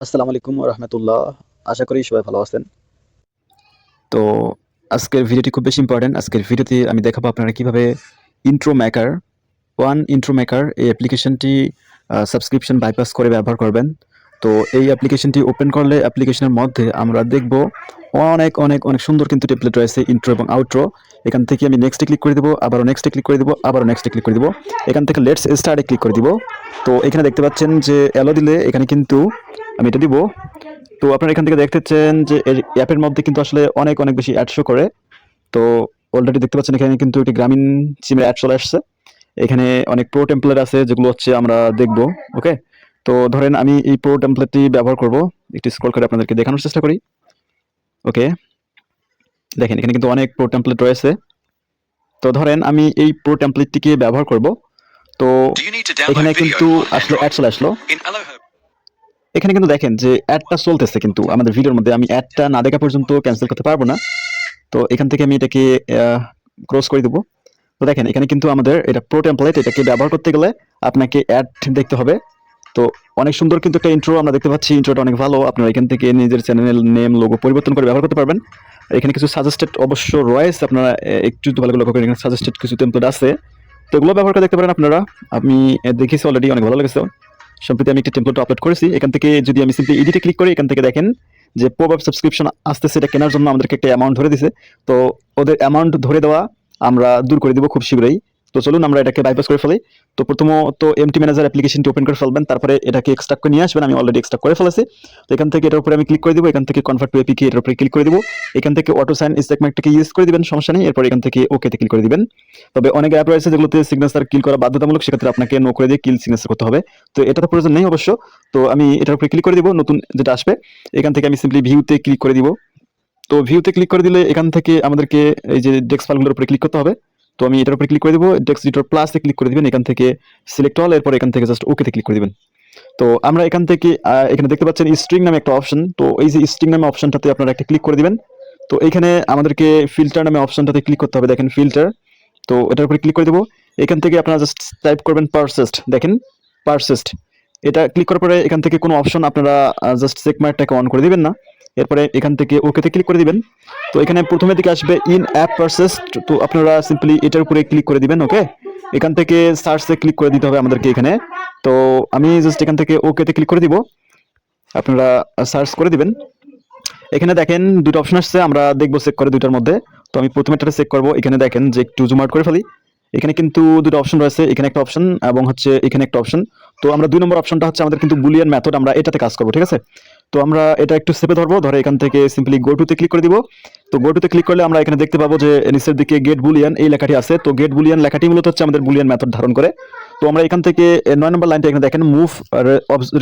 আসসালামু আলাইকুম ওয়া রাহমাতুল্লাহ। আশা করি সবাই ভালো আছেন। তো আজকের ভিডিওটি খুব বেশি ইম্পোর্টেন্ট। আজকের ভিডিওতে আমি দেখাবো আপনারা কিভাবে ইন্ট্রো মেকার, ইন্ট্রো মেকার এই অ্যাপ্লিকেশনটি সাবস্ক্রিপশন বাইপাস করে ব্যবহার করবেন। তো এই অ্যাপ্লিকেশনটি ওপেন করলে অ্যাপ্লিকেশনের মধ্যে আমরা দেখব অনেক সুন্দর কিন্তু টেমপ্লেট রয়েছে ইন্ট্রো এবং আউট্রো। এখান থেকে আমি নেক্সটে ক্লিক করে দেবো, আবারও নেক্সটে ক্লিক করে দেবো, আবারও নেক্সটে ক্লিক করে দেবো। এখান থেকে লেটস স্টার্টে ক্লিক করে দিব। তো এখানে দেখতে পাচ্ছেন যে অ্যালো দিলে এখানে কিন্তু আমি এটা দিব। তো আপনারা এখান থেকে দেখতেছেন যে এর অ্যাপের মধ্যে কিন্তু আসলে অনেক বেশি অ্যাড শো করে। তো অলরেডি দেখতে পাচ্ছেন এখানে কিন্তু একটি গ্রামীণ সিমের অ্যাড চলে আসছে। এখানে অনেক প্রো টেমপ্লেট আছে যেগুলো হচ্ছে আমরা দেখব। ওকে, তো ধরেন আমি এই প্রো টেমপ্লেটটি ব্যবহার করব। একটু স্ক্রল করে আপনাদেরকে দেখানোর চেষ্টা করি। ওকে, দেখেন এখানে কিন্তু অনেক প্রো টেমপ্লেট রয়েছে। তো ধরেন আমি এই প্রো টেমপ্লেটটিকে ব্যবহার করব। তো এখানে কিন্তু আসলে অ্যাড চলে আসলো। এখানে কিন্তু দেখেন যে অ্যাডটা চলতেছে, কিন্তু আমাদের ভিডিওর মধ্যে আমি অ্যাডটা না দেখা পর্যন্ত ক্যান্সেল করতে পারবো না। তো এখান থেকে আমি এটাকে ক্লোজ করে দেবো। তো দেখেন এখানে কিন্তু আমাদের এটা প্রো টেমপ্লেট, এটাকে ব্যবহার করতে গেলে আপনাকে অ্যাড দেখতে হবে। তো অনেক সুন্দর কিন্তু একটা ইন্ট্রো আমরা দেখতে পাচ্ছি। ইন্ট্রোটা অনেক ভালো। আপনারা এখান থেকে নিজের চ্যানেল নেম লোগো পরিবর্তন করে ব্যবহার করতে পারবেন। এখানে কিছু সাজেস্টেড অবশ্য রয়েছে, আপনারা একটু ভালো করে লক্ষ্য করেন। এখানে সাজেস্টেড কিছু টেমপ্লেট আছে, তো এগুলো ব্যবহার করে দেখতে পারেন আপনারা। আমি দেখেছি অলরেডি, অনেক ভালো লেগেছে। সম্প্রতি আমি একটা টেমপ্লেট আপলোড করেছি। এখান থেকে যদি আমি সিম্পলি এডিটে ক্লিক করি, এখান থেকে দেখেন যে পপ আপ সাবস্ক্রিপশন আসতেছে, এটা কেনার জন্য আমাদেরকে একটা অ্যামাউন্ট ধরে দিছে। তো ওদের অ্যামাউন্ট ধরে দেওয়া আমরা দূর করে দিব খুব শীঘ্রই। তো চলুন আমরা এটাকে বাইপাস করে ফেলি। তো প্রথমত এমটি ম্যানেজার অ্যাপ্লিকেশনটি ওপেন করে ফেলবেন, তারপরে এটাকে এক্সট্রাক্ট করে নিয়ে আসবেন। আমি অলরেডি এক্সট্রাক্ট করে ফেলেছি। তো এখান থেকে এটার উপরে আমি ক্লিক করে দিব। এখান থেকে কনভার্ট টু এপিকে এটার উপরে ক্লিক করে দিব। এখান থেকে অটো সাইন স্টেটমেন্টটাকে ইউজ করে দিবেন, সমস্যা নেই। এরপর এখান থেকে ওকেতে ক্লিক করে দিবেন। তবে অনেক অ্যাপ রয়েছে যেগুলোতে সিগনেচার কিল করা বাধ্যতামূলক, সেক্ষেত্রে আপনাকে নো করে দিয়ে কিল সিগনেচার করতে হবে। তো এটা তো প্রয়োজন নেই অবশ্য। তো আমি এটার উপরে ক্লিক করে দিব, নতুন যেটা আসবে। এখান থেকে আমি সিম্পলি ভিউতে ক্লিক করে দিব। তো ভিউতে ক্লিক করে দিলে এখান থেকে আমাদেরকে এই যে ডেস্ক ফাইলগুলোর উপরে ক্লিক করতে হবে। তো আমি এটার উপরে ক্লিক করে দিব, ডেস্ক এডিটর প্লাসে ক্লিক করে দিবেন। এখান থেকে সিলেক্ট অল, এরপর এখান থেকে জাস্ট ওকেতে ক্লিক করে দিবেন। তো আমরা এখান থেকে এখানে দেখতে পাচ্ছেন স্ট্রিং নামে একটা অপশন। তো এই যে স্ট্রিং নামে অপশনটাতে আপনারা একটা ক্লিক করে দিবেন। তো এইখানে আমাদেরকে ফিল্টার নামে অপশনটাতে ক্লিক করতে হবে, দেখেন ফিল্টার। তো এটার উপরে ক্লিক করে দেবো। এখান থেকে আপনারা জাস্ট টাইপ করবেন পারসেস্ট, দেখেন পারসেস্ট। এটা ক্লিক করার পরে এখান থেকে কোনো অপশন আপনারা জাস্ট চেক মার্কটাকে অন করে দিবেন না। এরপরে এখান থেকে ওকেতে ক্লিক করে দিবেন। তো এখানে প্রথমের দিকে আসবে ইন অ্যাপ পারসেস্ট, তো আপনারা সিম্পলি এটার উপরে ক্লিক করে দিবেন। ওকে, এখান থেকে সার্চে ক্লিক করে দিতে হবে আমাদেরকে এখানে। তো আমি জাস্ট এখান থেকে ওকেতে ক্লিক করে দিব, আপনারা সার্চ করে দিবেন। এখানে দেখেন দুটো অপশন আসছে, আমরা দেখবো চেক করে দুইটার মধ্যে। তো আমি প্রথমেরটা চেক করব। এখানে দেখেন যে একটু জুম আউট করে ফেলি। এখানে কিন্তু দুটো অপশন রয়েছে, এখানে একটা অপশন এবং হচ্ছে এখানে একটা অপশন। তো আমরা 2 নম্বর অপশনটা হচ্ছে আমাদের কিন্তু বুলিয়ান মেথড, আমরা এটাতে কাজ করব, ঠিক আছে। তো আমরা এটা একটু চেপে ধরবো, ধরে এখান থেকে সিম্পলি গো টুতে ক্লিক করে দিব। তো গো টুতে ক্লিক করলে আমরা এখানে দেখতে পাবো যে নিচের দিকে গেট বুলিয়ান এই লেখাটি আছে। তো গেট বুলিয়ান লেখাটি মূলত হচ্ছে আমাদের বুলিয়ান মেথড ধারণ করে। তো আমরা এখান থেকে 9 নম্বর লাইনটা এখানে দেখেন মুভ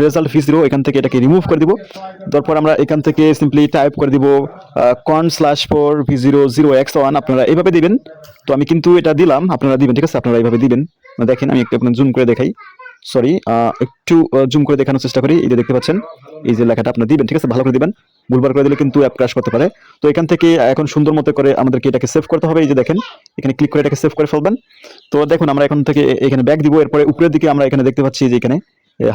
রেজাল্ট ভি জিরো, এখান থেকে এটাকে রিমুভ করে দিব। তারপর আমরা এখান থেকে সিম্পলি টাইপ করে দিব con/4 v0 0x1, আপনারা এইভাবে দিবেন। তো আমি কিন্তু এটা দিলাম, আপনারা দিবেন, ঠিক আছে, আপনারা এইভাবে দিবেন। দেখেন আমি একটু আপনার জুম করে দেখাই, সরি একটু জুম করে দেখানোর চেষ্টা করি। এই যে দেখতে পাচ্ছেন এই যে লেখাটা আপনারা দিবেন, ঠিক আছে, ভালো করে দিবেন। ভুলবার করে দিলে কিন্তু অ্যাপ ক্র্যাশ করতে পারে। তো এখান থেকে এখন সুন্দর মতো করে আমাদেরকে এটাকে সেভ করতে হবে। এই যে দেখেন এখানে ক্লিক করে এটাকে সেভ করে ফেলবেন। তো দেখুন আমরা এখন থেকে এখানে ব্যাক দিব। এরপরে উপরের দিকে আমরা এখানে দেখতে পাচ্ছি যে এখানে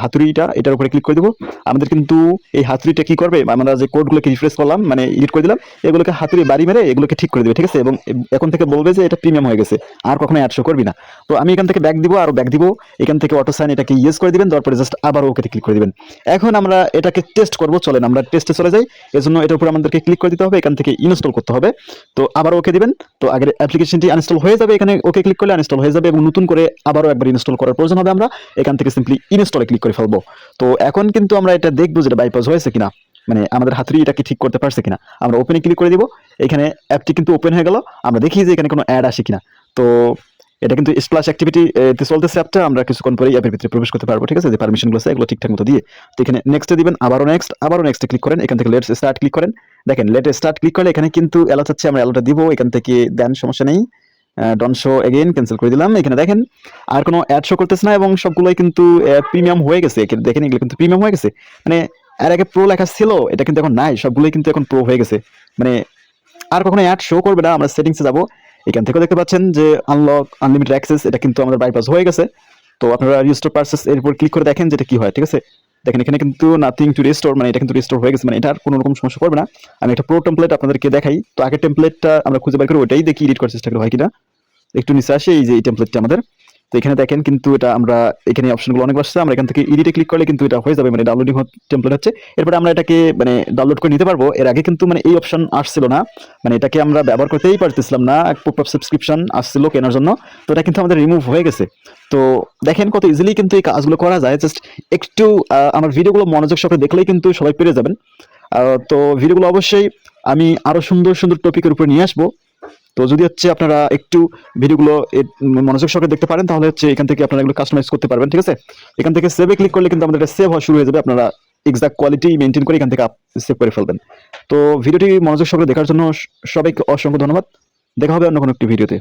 হাতুড়িটা, এটার উপরে ক্লিক করে দেবো। আমাদের কিন্তু এই হাতুড়িটা কি করবে, আমরা যে কোডগুলোকে রিফ্রেশ করলাম, মানে এডিট করে দিলাম, এগুলোকে হাতুড়ি বাড়ি মেরে এগুলোকে ঠিক করে দেবে, ঠিক আছে। এবং এখন থেকে বলবে যে এটা প্রিমিয়াম হয়ে গেছে, আর কখনো অ্যাড শো করবি না। তো আমি এখান থেকে ব্যাক দিব, আর ব্যাক দিব। এখান থেকে অটো সাইন এটাকে ইয়েস করে দিবেন, তারপরে জাস্ট আবার ওকে ক্লিক করে দিবেন। এখন আমরা এটাকে টেস্ট করব, চলেন আমরা টেস্টে চলে যাই। এর জন্য এটার উপর আমাদেরকে ক্লিক করে দিতে হবে, এখান থেকে ইনস্টল করতে হবে। তো আবার ওকে দিবেন। তো আগের অ্যাপ্লিকেশনটি আনইনস্টল হয়ে যাবে, এখানে ওকে ক্লিক করলে আনইনস্টল হয়ে যাবে এবং নতুন করে আবারও একবার ইনস্টল করার প্রয়োজন হবে। আমরা এখান থেকে সিম্পলি ইনস্টলে ক্লিক করে ফেলবো। তো এখন কিন্তু আমরা এটা দেখবো যেটা বাইপাস হয়েছে কিনা, মানে আমাদের হাতুড়ি এটাকে ঠিক করতে পারছে কিনা। আমরা ওপেনে ক্লিক করে দিব। এখানে অ্যাপটি কিন্তু ওপেন হয়ে গেল। আমরা দেখি যে এখানে কোনো অ্যাড আসে কিনা। তো এটা কিন্তু স্প্ল্যাশ অ্যাক্টিভিটি চলতেছে অ্যাপটা, আমরা কিছুক্ষণ পরেই অ্যাপের ভিতরে প্রবেশ করতে পারবো, ঠিক আছে, যে পারমিশনগুলো আছে এগুলো ঠিকঠাক মতো দিয়ে। তো এখানে নেক্সটে দিবেন, আবারও নেক্সটে ক্লিক করেন। এখান থেকে লেটস স্টার্ট ক্লিক করেন। দেখেন লেট স্টার্ট ক্লিক করলে এখানে কিন্তু অ্যালো চাচ্ছে, আমরা অ্যালোটা দিব। এখান থেকে দেন, সমস্যা নেই। ডন শো এগেইন, ক্যান্সেল করে দিলাম। এখানে দেখেন আর কোনো অ্যাড শো করতেছে না এবং সবগুলোই কিন্তু প্রিমিয়াম হয়ে গেছে। দেখেন এগুলো কিন্তু প্রিমিয়াম হয়ে গেছে, মানে এর আগে প্রো লেখা ছিল, এটা কিন্তু এখন নাই, সবগুলোই কিন্তু এখন প্রো হয়ে গেছে। মানে আর কখনো অ্যাড শো করবে না। আমরা সেটিংসে যাব, এখান থেকেও দেখতে পাচ্ছেন যে আনলক আনলিমিটেড অ্যাক্সেস, এটা কিন্তু আমাদের বাইপাস হয়ে গেছে। তো আপনারা রিস্টোর পারচেস এর উপর ক্লিক করে দেখেন যেটা কি হয়, ঠিক আছে। দেখেন এখানে কিন্তু নাথিং টু রিস্টোর, মানে এটা কিন্তু রিস্টোর হয়ে গেছে, মানে এটার কোনো রকম সমস্যা পড়বে না। আমি একটা প্রো টেমপ্লেট আপনাদেরকে দেখাই। তো আগের টেমপ্লেটটা আমরা খুঁজে বের করি, ওইটাই দেখি এডিট করার চেষ্টা করি হয় কিনা। একটু নিচে আসে, এই যে এই টেমপ্লেটটা আমাদের। তো এখানে দেখেন কিন্তু এটা আমরা এখানে অপশনগুলো অনেক আসছে, আমরা এখান থেকে এডিটে ক্লিক করলে কিন্তু এটা হয়ে যাবে, মানে ডাউনলোডিং টেমপ্লেট হচ্ছে। এরপরে আমরা এটাকে মানে ডাউনলোড করে নিতে পারবো। এর আগে কিন্তু মানে এই অপশন আসছিল না, মানে এটাকে আমরা ব্যবহার করতেই পারতেছিলাম না, পপ আপ সাবস্ক্রিপশন আসছিল কেনার জন্য। তো এটা কিন্তু আমাদের রিমুভ হয়ে গেছে। তো দেখেন কত ইজিলি কিন্তু এই কাজগুলো করা যায়। জাস্ট একটু আমার ভিডিওগুলো মনোযোগ সহকারে দেখলেই কিন্তু সবাই পেরে যাবেন। তো ভিডিওগুলো অবশ্যই আমি আরো সুন্দর সুন্দর টপিকের উপর নিয়ে আসবো। তো যদি হচ্ছে আপনারা একটু ভিডিওগুলো মনোযোগ সহকারে দেখতে পারেন, তাহলে হচ্ছে এখান থেকে আপনারা এগুলো কাস্টমাইজ করতে পারবেন, ঠিক আছে। এখান থেকে সেভে ক্লিক করলে কিন্তু আমাদের এটা সেভ হওয়া শুরু হয়ে যাবে। আপনারা এক্সাক্ট কোয়ালিটি মেনটেন করে এখান থেকে সেভ করে ফেলবেন। তো ভিডিওটি মনোযোগ সহকারে দেখার জন্য সবাইকে অসংখ্য ধন্যবাদ। দেখা হবে অন্য কোনো একটি ভিডিওতে।